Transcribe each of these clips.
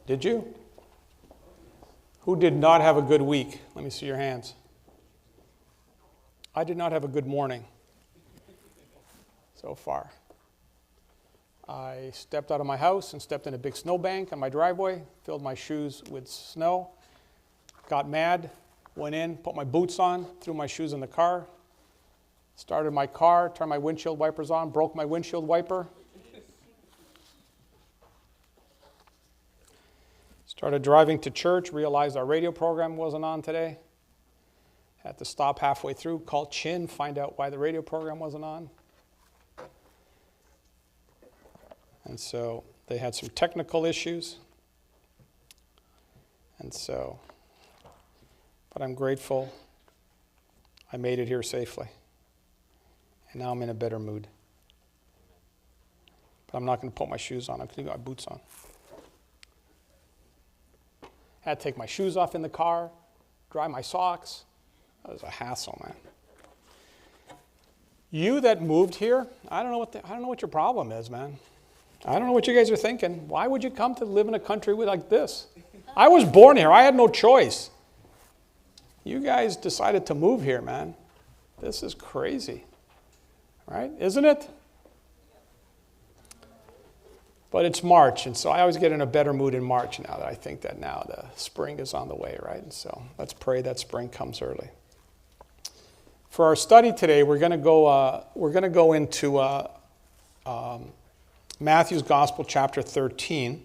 Did you? Who did not have a good week? Let me see your hands. I did not have a good morning so far. I stepped out of my house and stepped in a big snowbank on my driveway, filled my shoes with snow, got mad, went in, put my boots on, threw my shoes in the car, started my car, turned my windshield wipers on, broke my windshield wiper. Started driving to church, realized our radio program wasn't on today. Had to stop halfway through, call Chin, find out why the radio program wasn't on. And so they had some technical issues. But I'm grateful I made it here safely. And now I'm in a better mood. But I'm not going to put my shoes on. I'm going to get my boots on. Had to take my shoes off in the car, dry my socks. That was a hassle, man. You that moved here, I don't know what your problem is, man. I don't know what you guys are thinking. Why would you come to live in a country like this? I was born here. I had no choice. You guys decided to move here, man. This is crazy, right? Isn't it? But it's March, and so I always get in a better mood in March now that I think that now the spring is on the way, right? And so let's pray that spring comes early. For our study today, we're going to go into Matthew's Gospel, chapter 13,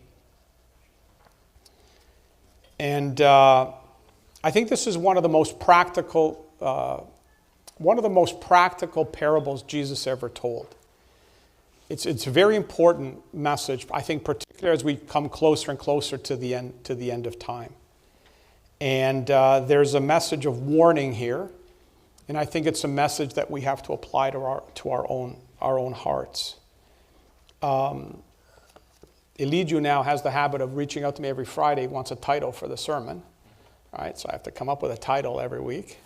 and I think this is one of the most practical parables Jesus ever told. It's a very important message, I think, particularly as we come closer and closer to the end of time. And there's a message of warning here, and I think it's a message that we have to apply to our own hearts. Elijah now has the habit of reaching out to me every Friday. He wants a title for the sermon, right? So I have to come up with a title every week.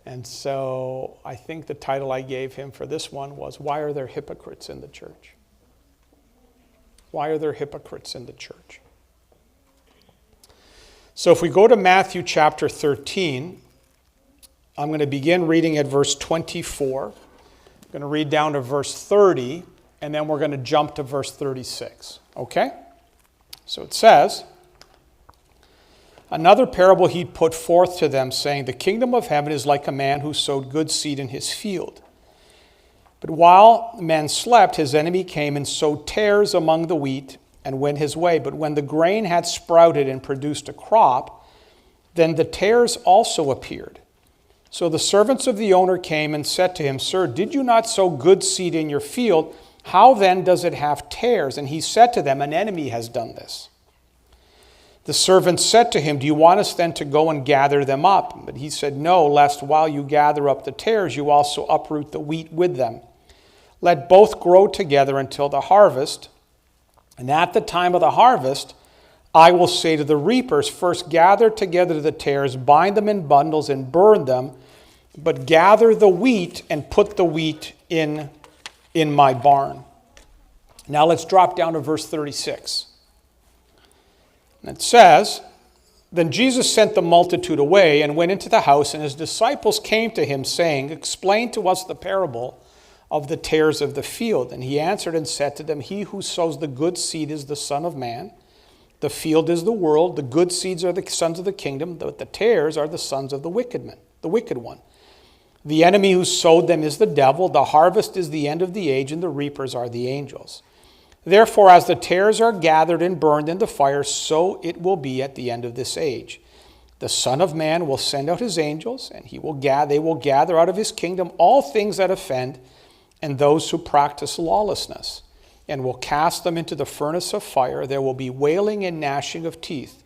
And so I think the title I gave him for this one was, Why Are There Hypocrites in the Church? Why are there hypocrites in the church? So if we go to Matthew chapter 13, I'm going to begin reading at verse 24. I'm going to read down to verse 30, and then we're going to jump to verse 36. Okay? So it says, Another parable he put forth to them, saying, The kingdom of heaven is like a man who sowed good seed in his field. But while men slept, his enemy came and sowed tares among the wheat and went his way. But when the grain had sprouted and produced a crop, then the tares also appeared. So the servants of the owner came and said to him, Sir, did you not sow good seed in your field? How then does it have tares? And he said to them, An enemy has done this. The servants said to him, Do you want us then to go and gather them up? But he said, No, lest while you gather up the tares, you also uproot the wheat with them. Let both grow together until the harvest. And at the time of the harvest, I will say to the reapers, First gather together the tares, bind them in bundles and burn them, but gather the wheat and put the wheat in my barn. Now let's drop down to verse 36. And it says, Then Jesus sent the multitude away and went into the house, and his disciples came to him, saying, Explain to us the parable of the tares of the field. And he answered and said to them, He who sows the good seed is the Son of Man. The field is the world. The good seeds are the sons of the kingdom, but the tares are the sons of the wicked one. The enemy who sowed them is the devil. The harvest is the end of the age, and the reapers are the angels. Therefore, as the tares are gathered and burned in the fire, so it will be at the end of this age. The Son of Man will send out his angels, and they will gather out of his kingdom all things that offend and those who practice lawlessness, and will cast them into the furnace of fire. There will be wailing and gnashing of teeth.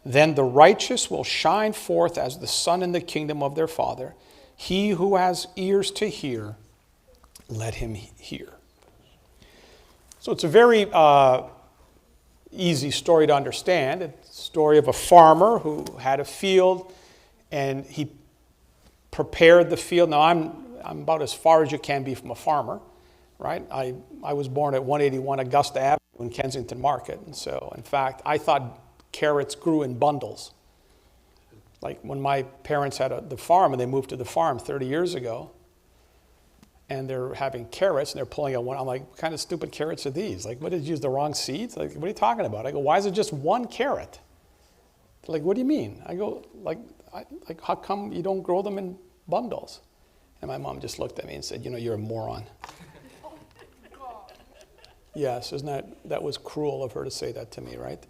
Then the righteous will shine forth as the sun in the kingdom of their Father. He who has ears to hear, let him hear. So it's a very easy story to understand. It's a story of a farmer who had a field, and he prepared the field. Now, I'm about as far as you can be from a farmer, right? I was born at 181 Augusta Avenue in Kensington Market. And so, in fact, I thought carrots grew in bundles. Like when my parents had the farm and they moved to the farm 30 years ago, and they're having carrots and they're pulling out one. I'm like, what kind of stupid carrots are these? Like, what, did you use the wrong seeds? Like, what are you talking about? I go, why is it just one carrot? They're like, what do you mean? I go, like, how come you don't grow them in bundles? And my mom just looked at me and said, you're a moron. Yes, that was cruel of her to say that to me, right?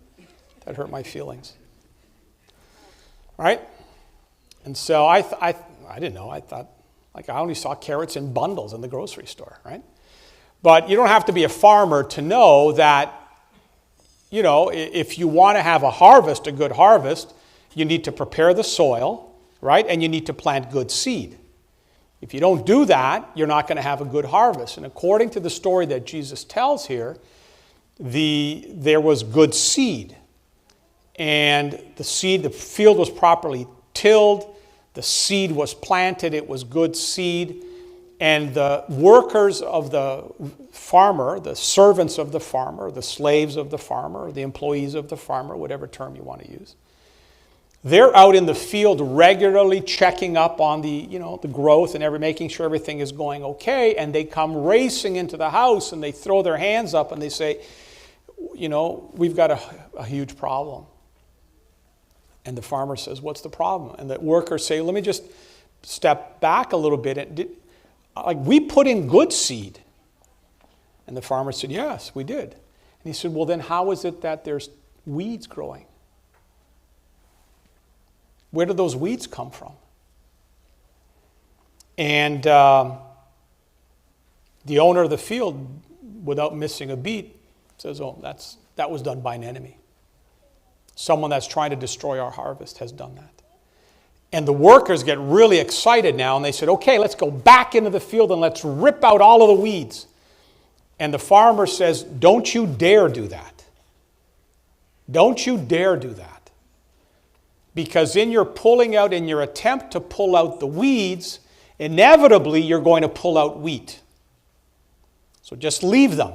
That hurt my feelings. Right? And so I didn't know. I thought, I only saw carrots in bundles in the grocery store, right? But you don't have to be a farmer to know that, if you want to have a good harvest, you need to prepare the soil, right? And you need to plant good seed. If you don't do that, you're not going to have a good harvest. And according to the story that Jesus tells here, there was good seed. And the field was properly tilled. The seed was planted. It was good seed. And the workers of the farmer, the servants of the farmer, the slaves of the farmer, the employees of the farmer, whatever term you want to use, they're out in the field regularly checking up on the growth and making sure everything is going okay. And they come racing into the house and they throw their hands up and they say, we've got a huge problem. And the farmer says, what's the problem? And the workers say, let me just step back a little bit. We put in good seed. And the farmer said, yes, we did. And he said, well, then how is it that there's weeds growing? Where do those weeds come from? And the owner of the field, without missing a beat, says, oh, that was done by an enemy. Someone that's trying to destroy our harvest has done that. And the workers get really excited now, and they said, okay, let's go back into the field and let's rip out all of the weeds. And the farmer says, don't you dare do that. Don't you dare do that. Because in your attempt to pull out the weeds, inevitably you're going to pull out wheat. So just leave them.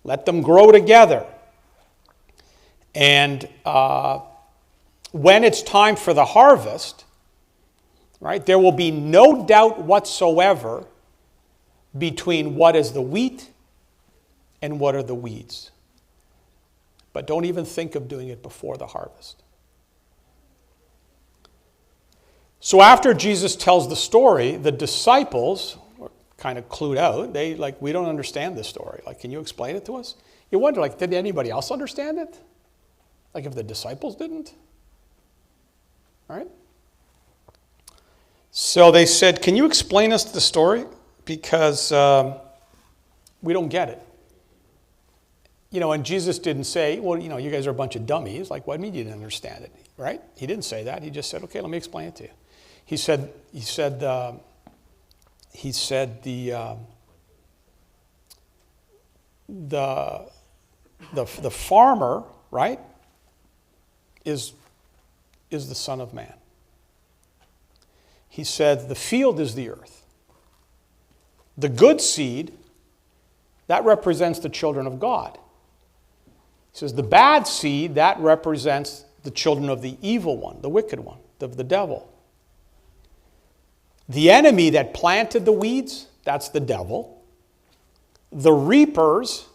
Let them grow together. And when it's time for the harvest, right, there will be no doubt whatsoever between what is the wheat and what are the weeds. But don't even think of doing it before the harvest. So after Jesus tells the story, the disciples were kind of clued out. We don't understand this story. Can you explain it to us? You wonder, did anybody else understand it? If the disciples didn't? All right? So they said, can you explain us the story? Because we don't get it. And Jesus didn't say, well, you guys are a bunch of dummies. What do you mean you didn't understand it? Right? He didn't say that. He just said, okay, let me explain it to you. He said the farmer, right, is the Son of Man. He said the field is the earth. The good seed, that represents the children of God. He says the bad seed, that represents the children of the evil one, the wicked one, of the devil. The enemy that planted the weeds, that's the devil. The reapers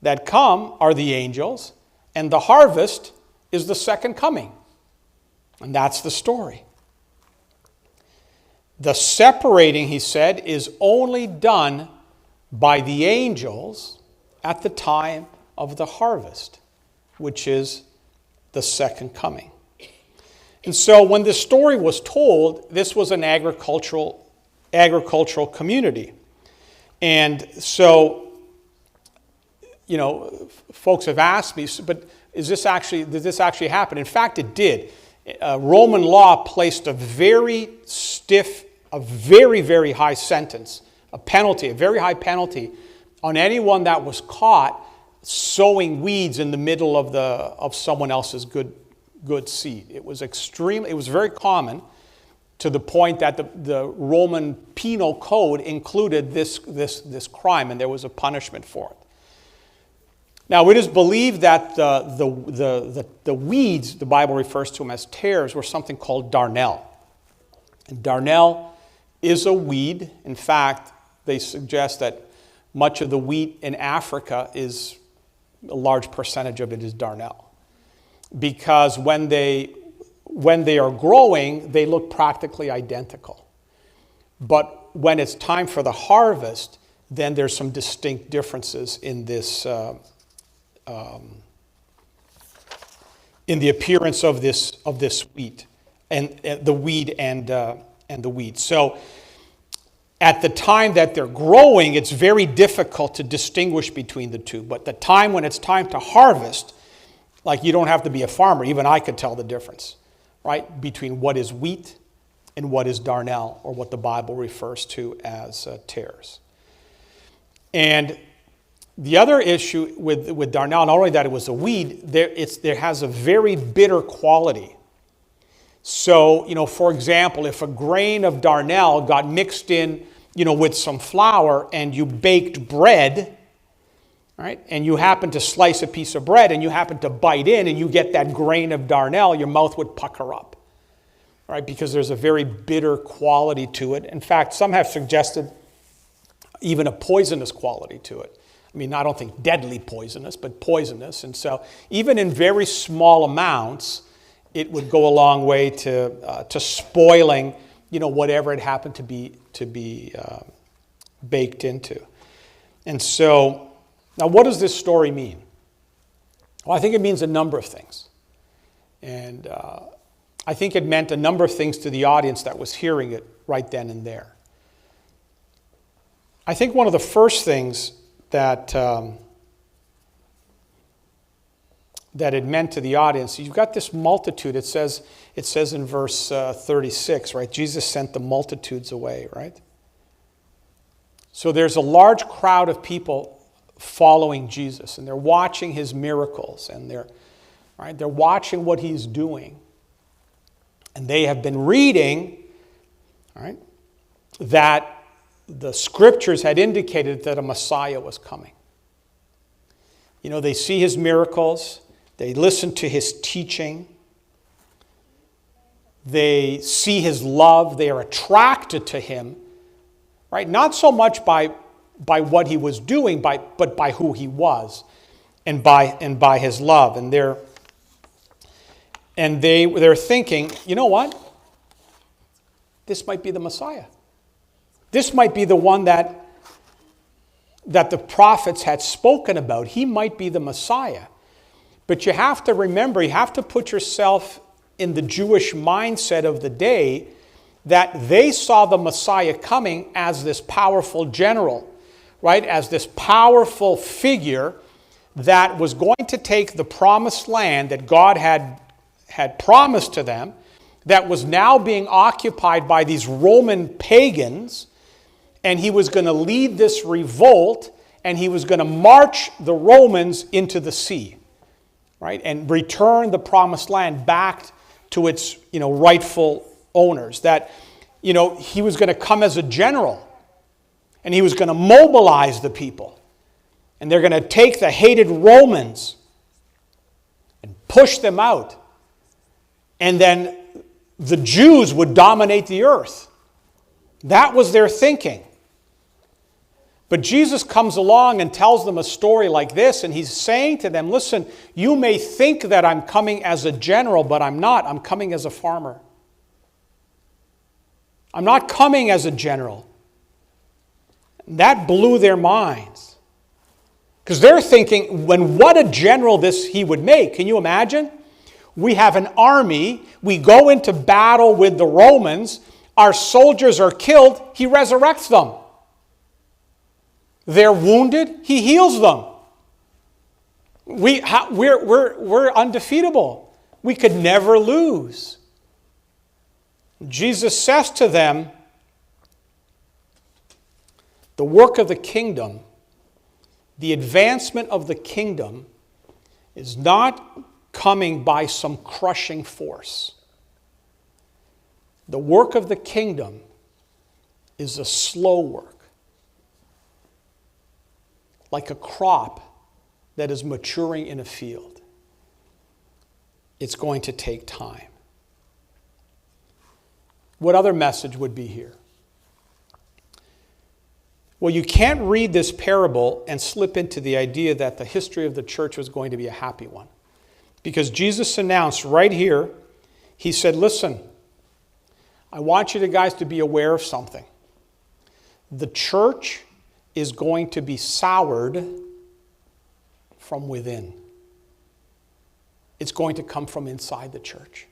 that come are the angels, and the harvest is the second coming. And that's the story. The separating, he said, is only done by the angels at the time of the harvest, which is the second coming. And so when this story was told, this was an agricultural community. And so, folks have asked me, but did this actually happen? In fact, it did. Roman law placed a very very high sentence, a very high penalty on anyone that was caught sowing weeds in the middle of someone else's good seed. It was very common, to the point that the Roman penal code included this crime, and there was a punishment for it. Now, it is believed that the weeds, the Bible refers to them as tares, were something called darnel. And darnel is a weed. In fact, they suggest that much of the wheat in Africa is, a large percentage of it is darnel. Because when they are growing, they look practically identical. But when it's time for the harvest, then there's some distinct differences in this, in the appearance of this wheat, and the weed and the weed. So, at the time that they're growing, it's very difficult to distinguish between the two. But the time when it's time to harvest, like, you don't have to be a farmer. Even I could tell the difference, right, between what is wheat and what is darnel, or what the Bible refers to as tares. And the other issue with darnel, not only that it was a weed, there has a very bitter quality. So, for example, if a grain of darnel got mixed in, with some flour, and you baked bread, right, and you happen to slice a piece of bread and you happen to bite in and you get that grain of darnel, your mouth would pucker up, right, because there's a very bitter quality to it. In fact, some have suggested even a poisonous quality to it. I mean, I don't think deadly poisonous, but poisonous. And so even in very small amounts, it would go a long way to spoiling, whatever it happened to be baked into. And so, now what does this story mean? Well, I think it means a number of things. And I think it meant a number of things to the audience that was hearing it right then and there. I think one of the first things that it meant to the audience, you've got this multitude. It says in verse 36, right? Jesus sent the multitudes away, right? So there's a large crowd of people following Jesus, and they're watching his miracles, and they're watching what he's doing. And they have been reading, right, that the scriptures had indicated that a Messiah was coming. They see his miracles. They listen to his teaching. They see his love. They are attracted to him, right? Not so much by what he was doing, but by who he was, and by his love. And they're thinking, you know what? This might be the Messiah. This might be the one that the prophets had spoken about. He might be the Messiah. But you have to remember, you have to put yourself in the Jewish mindset of the day, that they saw the Messiah coming as this powerful general, right? As this powerful figure that was going to take the promised land that God had promised to them, that was now being occupied by these Roman pagans, and he was going to lead this revolt, and he was going to march the Romans into the sea, right? And return the promised land back to its, rightful owners. That, he was going to come as a general, and he was going to mobilize the people. And they're going to take the hated Romans and push them out. And then the Jews would dominate the earth. That was their thinking. But Jesus comes along and tells them a story like this, and he's saying to them, listen, you may think that I'm coming as a general, but I'm not. I'm coming as a farmer. I'm not coming as a general. That blew their minds. Because they're thinking, what a general he would make. Can you imagine? We have an army. We go into battle with the Romans. Our soldiers are killed. He resurrects them. They're wounded. He heals them. We're undefeatable. We could never lose. Jesus says to them, the work of the kingdom, the advancement of the kingdom, is not coming by some crushing force. The work of the kingdom is a slow work. Like a crop that is maturing in a field. It's going to take time. What other message would be here? Well, you can't read this parable and slip into the idea that the history of the church was going to be a happy one. Because Jesus announced right here, he said, listen, I want you guys to be aware of something. The church is going to be soured from within. It's going to come from inside the church.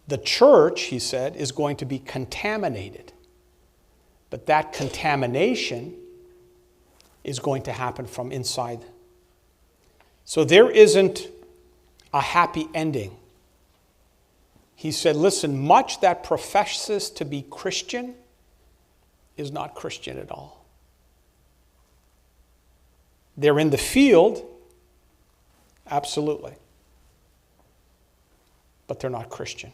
The church, he said, is going to be contaminated. But that contamination is going to happen from inside. So there isn't a happy ending. He said, listen, much that professes to be Christian is not Christian at all. They're in the field, absolutely. But they're not Christian.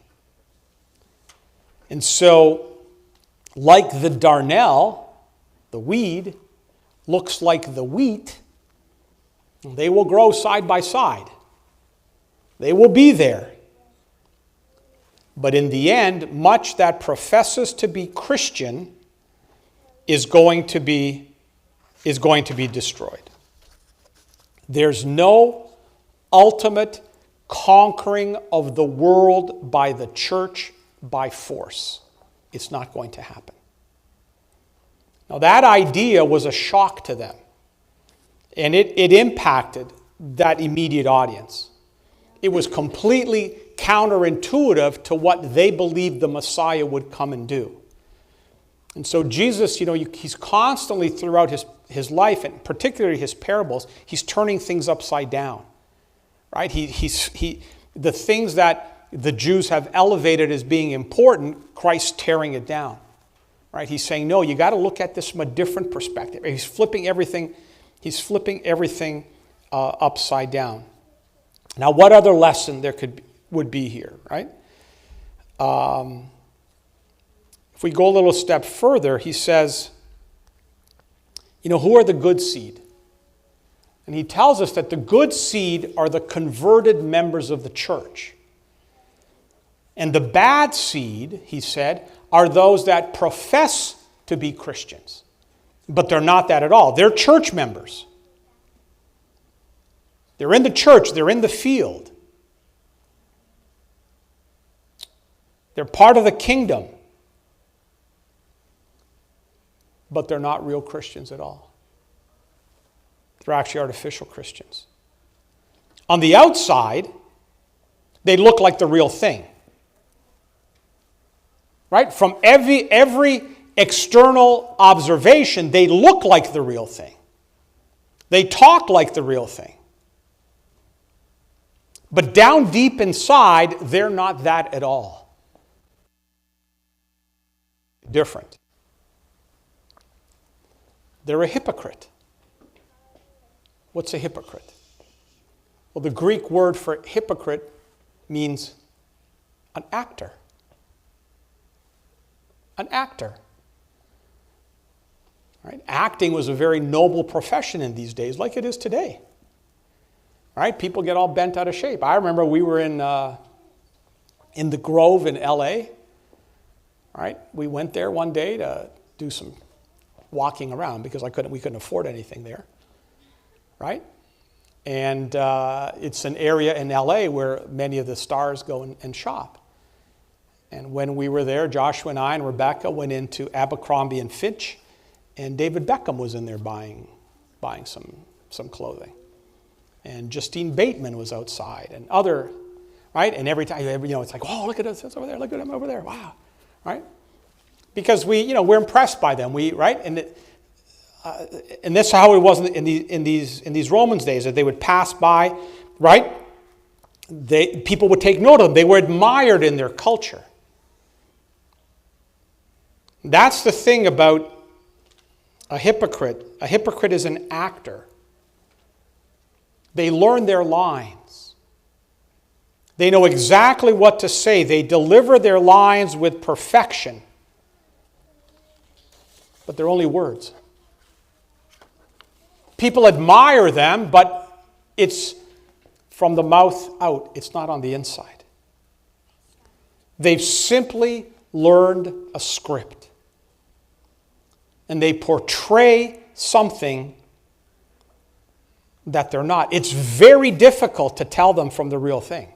And so, like the darnel, the weed, looks like the wheat, they will grow side by side. They will be there. But in the end, much that professes to be Christian is going to be destroyed. There's no ultimate conquering of the world by the church by force. It's not going to happen. Now, that idea was a shock to them. And it impacted that immediate audience. It was completely counterintuitive to what they believed the Messiah would come and do. And so Jesus, he's constantly throughout his life, and particularly his parables, he's turning things upside down. Right? The things that the Jews have elevated as being important, Christ's tearing it down. Right? He's saying, no, you got to look at this from a different perspective. He's flipping everything upside down. Now, what other lesson would be here, right? If we go a little step further, he says, who are the good seed? And he tells us that the good seed are the converted members of the church. And the bad seed, he said, are those that profess to be Christians. But they're not that at all. They're church members. They're in the church. They're in the field. They're part of the kingdom. But they're not real Christians at all. They're actually artificial Christians. On the outside, they look like the real thing. Right? From every external observation, they look like the real thing. They talk like the real thing. But down deep inside, they're not that at all. Different. They're a hypocrite. What's a hypocrite? Well, the Greek word for hypocrite means an actor. An actor. Right? Acting was a very noble profession in these days, like it is today. Right? People get all bent out of shape. I remember we were in the Grove in L.A. Right? We went there one day to do some walking around because we couldn't afford anything there. Right? And it's an area in L.A. where many of the stars go and shop. And when we were there, Joshua and I and Rebecca went into Abercrombie and Fitch, and David Beckham was in there buying some clothing. And Justine Bateman was outside, and other, right? And every time, it's like, oh, look at us, that's over there, look at him over there, wow, right? Because we're impressed by them, right? And that's how it was in these Romans days, that they would pass by, right? People would take note of them. They were admired in their culture. That's the thing about a hypocrite. A hypocrite is an actor. They learn their lines. They know exactly what to say. They deliver their lines with perfection. But they're only words. People admire them, but it's from the mouth out. It's not on the inside. They've simply learned a script. And they portray something that they're not. It's very difficult to tell them from the real thing.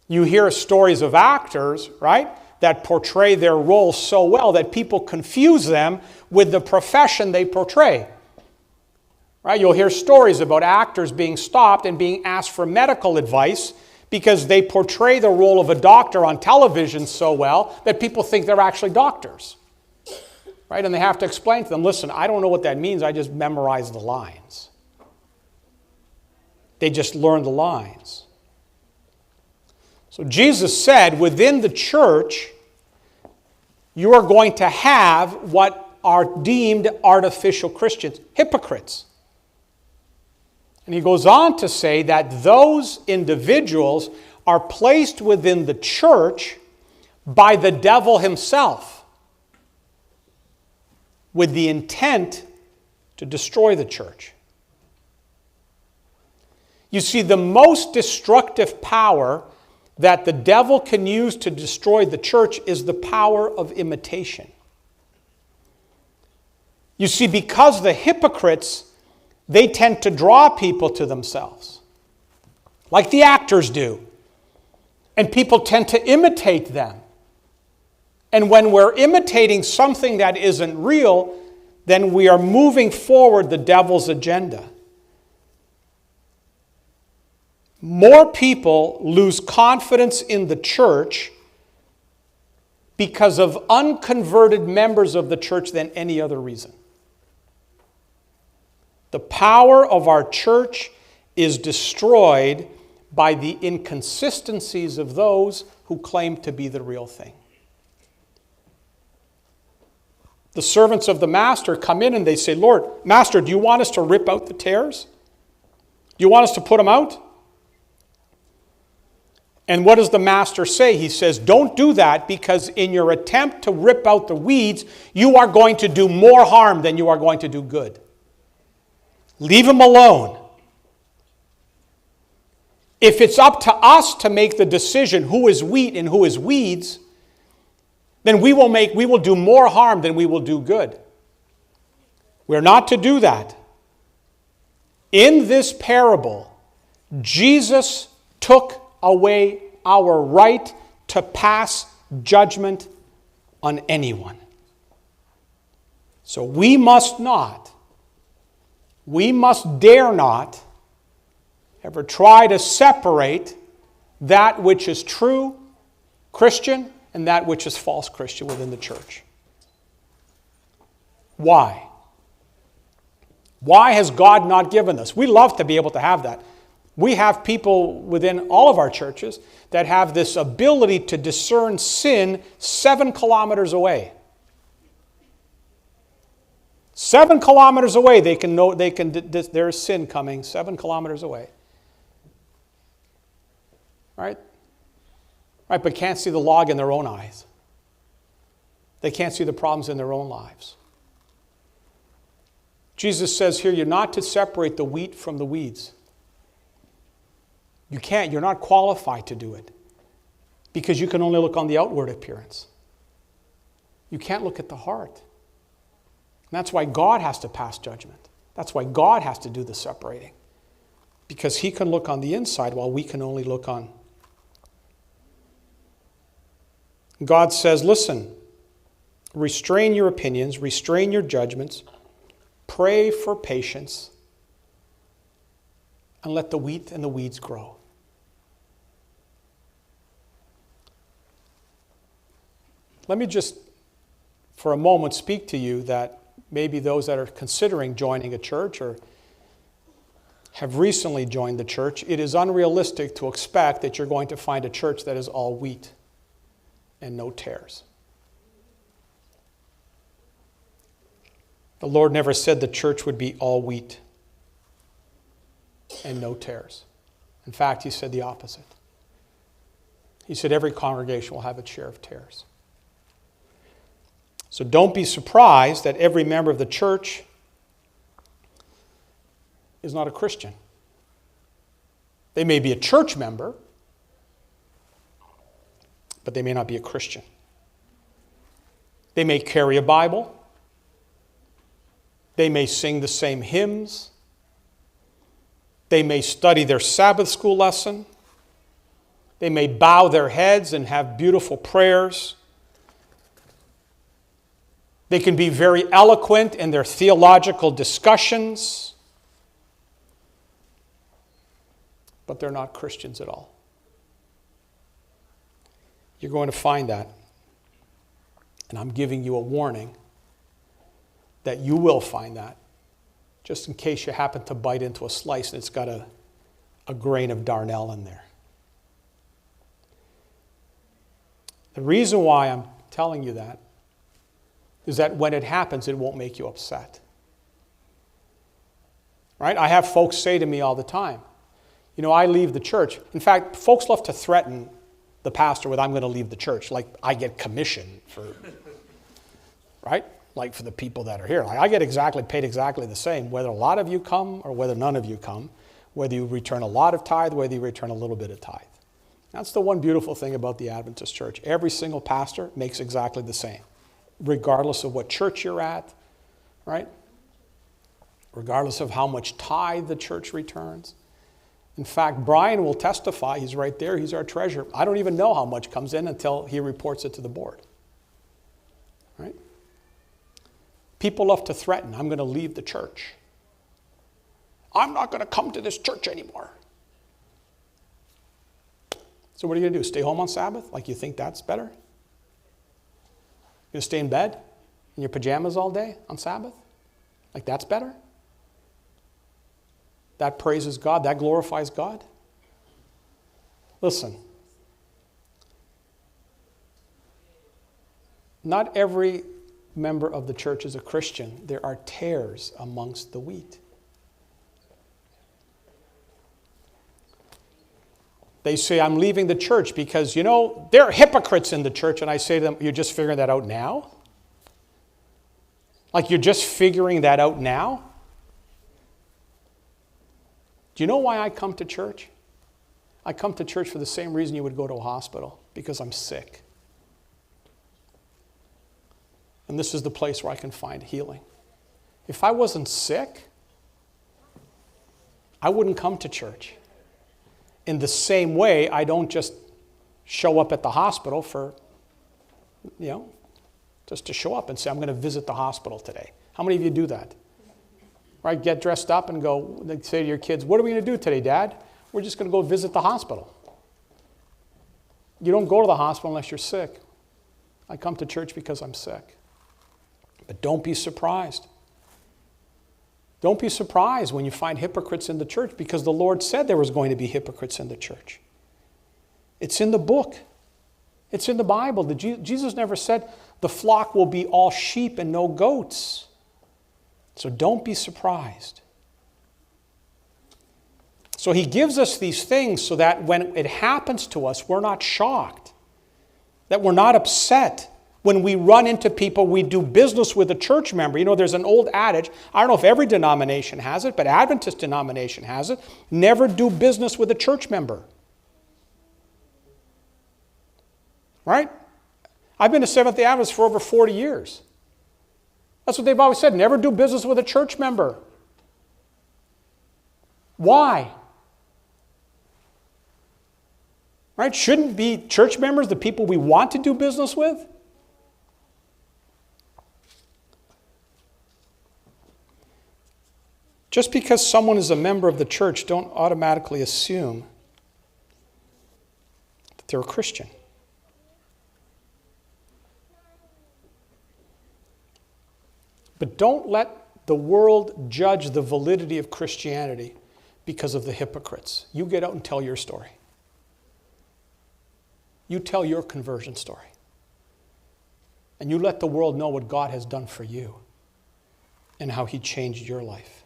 You hear stories of actors, right, that portray their roles so well that people confuse them with the profession they portray. Right? You'll hear stories about actors being stopped and being asked for medical advice because they portray the role of a doctor on television so well that people think they're actually doctors. Right? And they have to explain to them, listen, I don't know what that means, I just memorized the lines. They just learned the lines. So Jesus said, within the church, you are going to have what are deemed artificial Christians, hypocrites. And he goes on to say that those individuals are placed within the church by the devil himself with the intent to destroy the church. You see, the most destructive power that the devil can use to destroy the church is the power of imitation. You see, because the hypocrites, they tend to draw people to themselves, like the actors do. And people tend to imitate them. And when we're imitating something that isn't real, then we are moving forward the devil's agenda. More people lose confidence in the church because of unconverted members of the church than any other reason. The power of our church is destroyed by the inconsistencies of those who claim to be the real thing. The servants of the master come in and they say, Lord, Master, do you want us to rip out the tares? Do you want us to put them out? And what does the master say? He says, don't do that, because in your attempt to rip out the weeds, you are going to do more harm than you are going to do good. Leave them alone. If it's up to us to make the decision who is wheat and who is weeds, then we will do more harm than we will do good. We're not to do that. In this parable, Jesus took away our right to pass judgment on anyone. So we must dare not ever try to separate that which is true Christian and that which is false Christian within the church. Why? Why has God not given us? We love to be able to have that. We have people within all of our churches that have this ability to discern sin 7 kilometers away. 7 kilometers away, they can know there's sin coming 7 kilometers away. Right? Right, but can't see the log in their own eyes. They can't see the problems in their own lives. Jesus says here, you're not to separate the wheat from the weeds. You can't. You're not qualified to do it because you can only look on the outward appearance. You can't look at the heart. And that's why God has to pass judgment. That's why God has to do the separating, because he can look on the inside while we can only look on. God says, listen, restrain your opinions, restrain your judgments, pray for patience, and let the wheat and the weeds grow. Let me just, for a moment, speak to you that maybe those that are considering joining a church or have recently joined the church, it is unrealistic to expect that you're going to find a church that is all wheat and no tares. The Lord never said the church would be all wheat and no tares. In fact, he said the opposite. He said every congregation will have its share of tares. So don't be surprised that every member of the church is not a Christian. They may be a church member, but they may not be a Christian. They may carry a Bible. They may sing the same hymns. They may study their Sabbath school lesson. They may bow their heads and have beautiful prayers. They can be very eloquent in their theological discussions, but they're not Christians at all. You're going to find that, and I'm giving you a warning that you will find that, just in case you happen to bite into a slice and it's got a grain of darnel in there. The reason why I'm telling you that is that when it happens, it won't make you upset. Right? I have folks say to me all the time, I leave the church. In fact, folks love to threaten the pastor with, I'm going to leave the church. Like I get commission for, right? Like for the people that are here. Like I get paid exactly the same, whether a lot of you come or whether none of you come, whether you return a lot of tithe, whether you return a little bit of tithe. That's the one beautiful thing about the Adventist church. Every single pastor makes exactly the same, regardless of what church you're at, right? Regardless of how much tithe the church returns. In fact, Brian will testify, he's right there, he's our treasurer. I don't even know how much comes in until he reports it to the board. Right? People love to threaten, I'm going to leave the church. I'm not going to come to this church anymore. So what are you going to do? Stay home on Sabbath? Like you think that's better? You're going to stay in bed in your pajamas all day on Sabbath? Like that's better? That praises God? That glorifies God? Listen. Not every member of the church is a Christian. There are tares amongst the wheat. They say, I'm leaving the church because, there are hypocrites in the church. And I say to them, you're just figuring that out now? Like you're just figuring that out now? Do you know why I come to church? I come to church for the same reason you would go to a hospital, because I'm sick. And this is the place where I can find healing. If I wasn't sick, I wouldn't come to church. In the same way, I don't just show up at the hospital for, just to show up and say, I'm going to visit the hospital today. How many of you do that? Right? Get dressed up and go, they say to your kids, what are we going to do today, Dad? We're just going to go visit the hospital. You don't go to the hospital unless you're sick. I come to church because I'm sick. But don't be surprised. Don't be surprised when you find hypocrites in the church, because the Lord said there was going to be hypocrites in the church. It's in the book. It's in the Bible. Jesus never said the flock will be all sheep and no goats. So don't be surprised. So he gives us these things so that when it happens to us, we're not shocked, that we're not upset. When we run into people, we do business with a church member. There's an old adage, I don't know if every denomination has it, but Adventist denomination has it, never do business with a church member. Right? I've been a Seventh-day Adventist for over 40 years. That's what they've always said, never do business with a church member. Why? Right? Shouldn't be church members the people we want to do business with? Just because someone is a member of the church, don't automatically assume that they're a Christian. But don't let the world judge the validity of Christianity because of the hypocrites. You get out and tell your story. You tell your conversion story. And you let the world know what God has done for you and how he changed your life.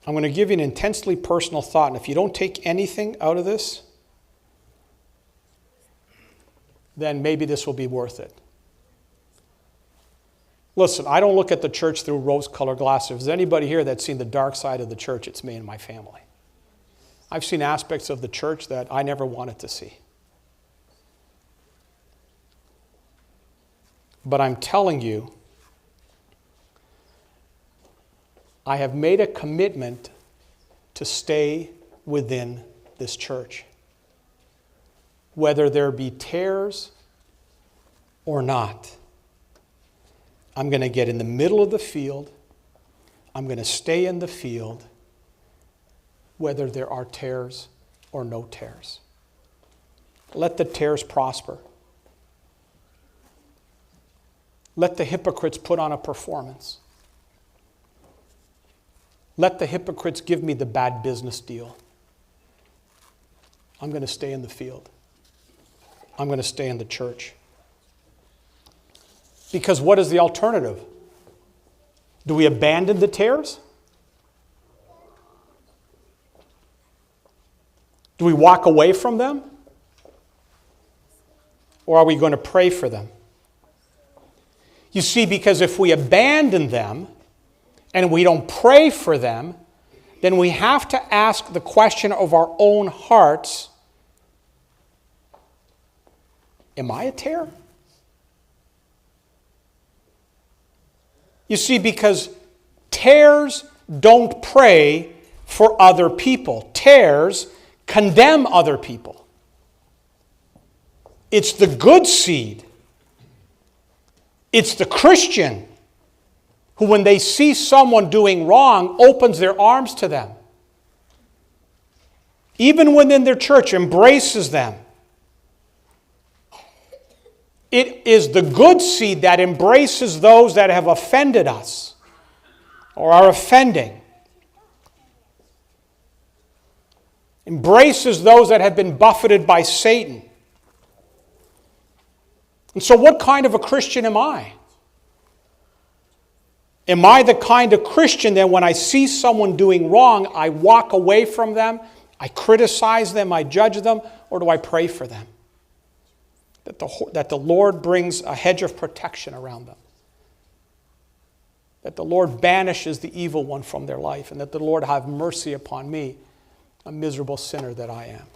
I'm going to give you an intensely personal thought, and if you don't take anything out of this, then maybe this will be worth it. Listen, I don't look at the church through rose-colored glasses. If there's anybody here that's seen the dark side of the church, it's me and my family. I've seen aspects of the church that I never wanted to see. But I'm telling you, I have made a commitment to stay within this church, whether there be tares or not. I'm going to get in the middle of the field. I'm going to stay in the field, whether there are tares or no tares. Let the tares prosper. Let the hypocrites put on a performance. Let the hypocrites give me the bad business deal. I'm going to stay in the field. I'm going to stay in the church. Because what is the alternative? Do we abandon the tares? Do we walk away from them? Or are we going to pray for them? You see, because if we abandon them and we don't pray for them, then we have to ask the question of our own hearts, am I a tare? You see, because tares don't pray for other people. Tares condemn other people. It's the good seed. It's the Christian who, when they see someone doing wrong, opens their arms to them. Even within their church, embraces them. It is the good seed that embraces those that have offended us or are offending. Embraces those that have been buffeted by Satan. And so what kind of a Christian am I? Am I the kind of Christian that when I see someone doing wrong, I walk away from them, I criticize them, I judge them, or do I pray for them? That the Lord brings a hedge of protection around them. That the Lord banishes the evil one from their life, and that the Lord have mercy upon me, a miserable sinner that I am.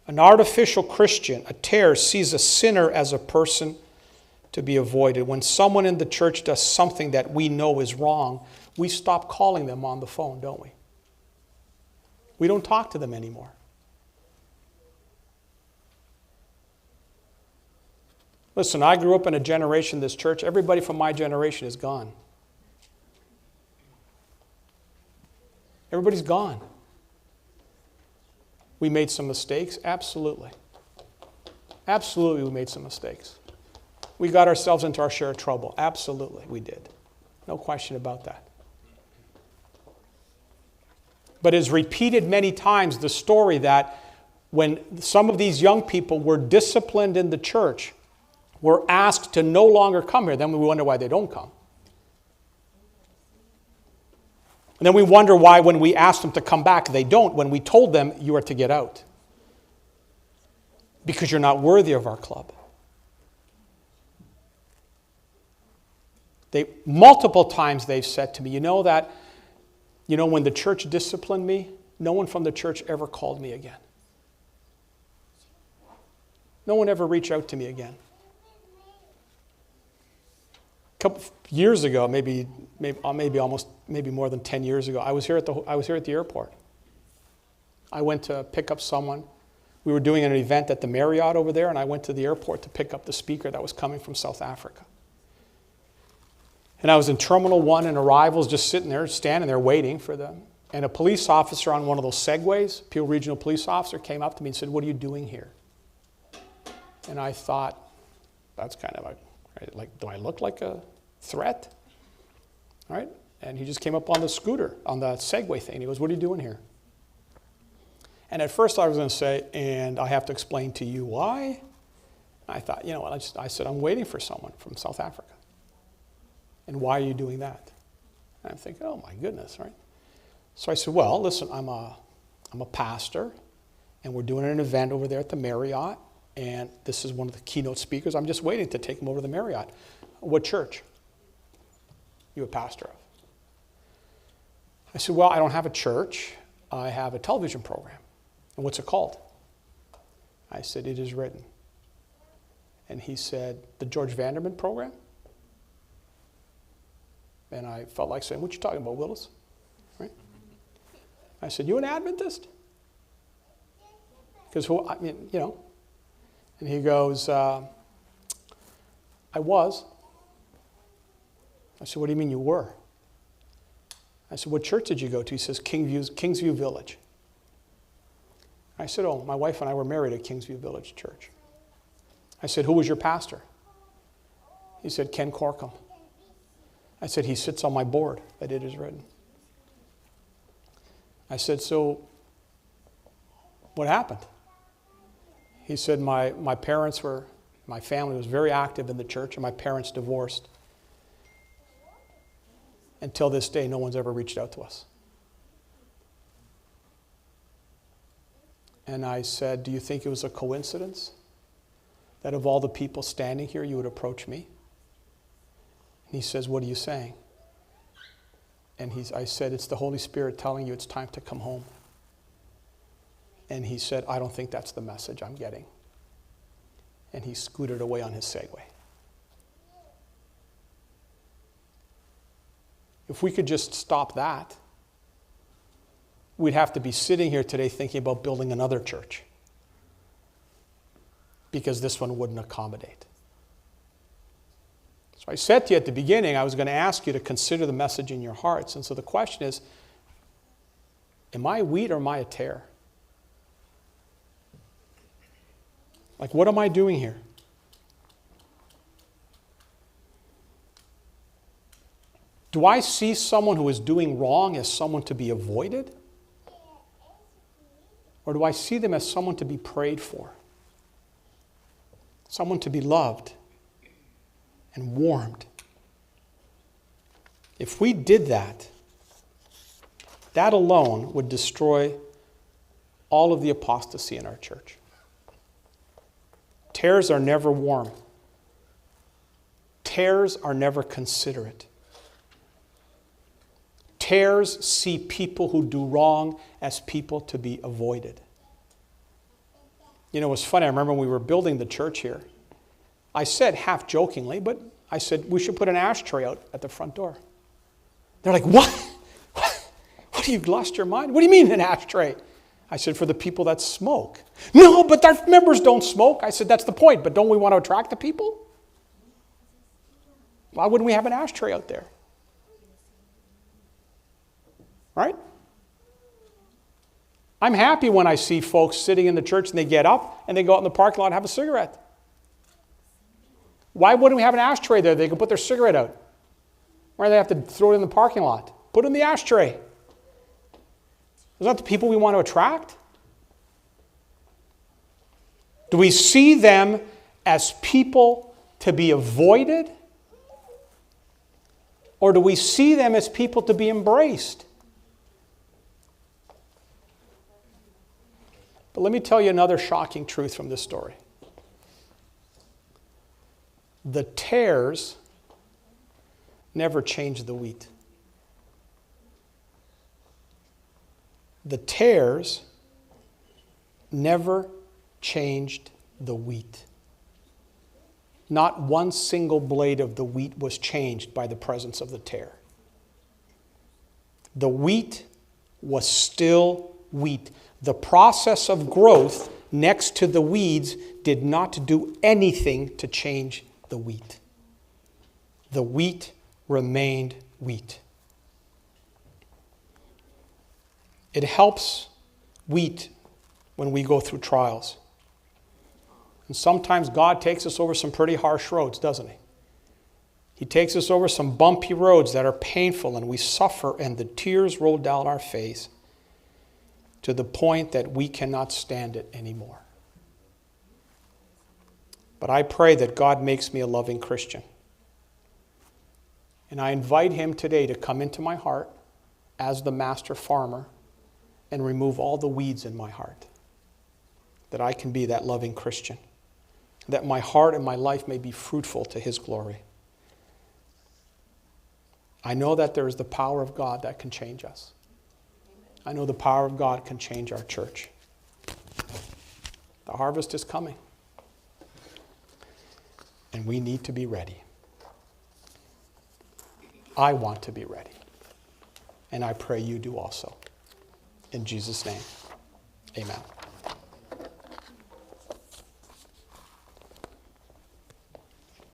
An artificial Christian, a tare, sees a sinner as a person to be avoided. When someone in the church does something that we know is wrong, we stop calling them on the phone, don't we? We don't talk to them anymore. Listen, I grew up in a generation in this church. Everybody from my generation is gone. Everybody's gone. We made some mistakes? Absolutely. Absolutely, we made some mistakes. We got ourselves into our share of trouble. Absolutely, we did. No question about that. But it's repeated many times the story that when some of these young people were disciplined in the church, were asked to no longer come here, then we wonder why they don't come. And then we wonder why when we ask them to come back, they don't, when we told them you are to get out. Because you're not worthy of our club. Multiple times they've said to me, when the church disciplined me, no one from the church ever called me again. No one ever reached out to me again. A couple years ago, maybe more than 10 years ago, I was here at the airport. I went to pick up someone. We were doing an event at the Marriott over there, and I went to the airport to pick up the speaker that was coming from South Africa. And I was in Terminal 1, and arrivals just sitting there, standing there waiting for them. And a police officer on one of those Segways, Peel Regional Police Officer, came up to me and said, "What are you doing here?" And I thought, that's kind of do I look like a threat? All right? And he just came up on the scooter, on the Segway thing. He goes, "What are you doing here?" And at first I was going to say, "And I have to explain to you why." I thought, I said, "I'm waiting for someone from South Africa. And why are you doing that?" And I'm thinking, oh my goodness, right? So I said, "Well, listen, I'm a pastor, and we're doing an event over there at the Marriott, And this is one of the keynote speakers. I'm just waiting to take him over to the Marriott. What church? You a pastor of? I said, well, I don't have a church. I have a television program. And what's it called? I said, It Is Written. And he said, the George Vanderman program? And I felt like saying, what you talking about, Willis? Right? I said, you an Adventist? Because, and he goes, I was. I said, what do you mean you were? I said, what church did you go to? He says, Kingsview Village. I said, oh, my wife and I were married at Kingsview Village Church. I said, who was your pastor? He said, Ken Corkum. I said, he sits on my board at It Is Written. I said, so what happened? He said, my family was very active in the church, and my parents divorced. Until this day, no one's ever reached out to us. And I said, do you think it was a coincidence that of all the people standing here, you would approach me? And he says, what are you saying? And I said, it's the Holy Spirit telling you it's time to come home. And he said, I don't think that's the message I'm getting. And he scooted away on his Segway. If we could just stop that, we'd have to be sitting here today thinking about building another church, because this one wouldn't accommodate. So I said to you at the beginning, I was going to ask you to consider the message in your hearts. And so the question is, am I wheat or am I a tare? Like, what am I doing here? Do I see someone who is doing wrong as someone to be avoided? Or do I see them as someone to be prayed for? Someone to be loved and warmed? If we did that, that alone would destroy all of the apostasy in our church. Tares are never warm. Tares are never considerate. Tares see people who do wrong as people to be avoided. You know, it was funny. I remember when we were building the church here, I said, half jokingly, but I said, we should put an ashtray out at the front door. They're like, what? What, you've lost your mind? What do you mean an ashtray? I said, for the people that smoke. No, but our members don't smoke. I said, that's the point, but don't we want to attract the people? Why wouldn't we have an ashtray out there? Right? I'm happy when I see folks sitting in the church and they get up and they go out in the parking lot and have a cigarette. Why wouldn't we have an ashtray there? They can put their cigarette out. Why do they have to throw it in the parking lot? Put it in the ashtray. Isn't that the people we want to attract? Do we see them as people to be avoided? Or do we see them as people to be embraced? But let me tell you another shocking truth from this story. The tares never change the wheat. The tares never changed the wheat. Not one single blade of the wheat was changed by the presence of the tare. The wheat was still wheat. The process of growth next to the weeds did not do anything to change the wheat. The wheat remained wheat. It helps wheat when we go through trials. And sometimes God takes us over some pretty harsh roads, doesn't he? He takes us over some bumpy roads that are painful, and we suffer, and the tears roll down our face to the point that we cannot stand it anymore. But I pray that God makes me a loving Christian. And I invite him today to come into my heart as the master farmer and remove all the weeds in my heart, that I can be that loving Christian. that my heart and my life may be fruitful to his glory. I know that there is the power of God that can change us. I know the power of God can change our church. The harvest is coming. And we need to be ready. I want to be ready. And I pray you do also. In Jesus' name, amen.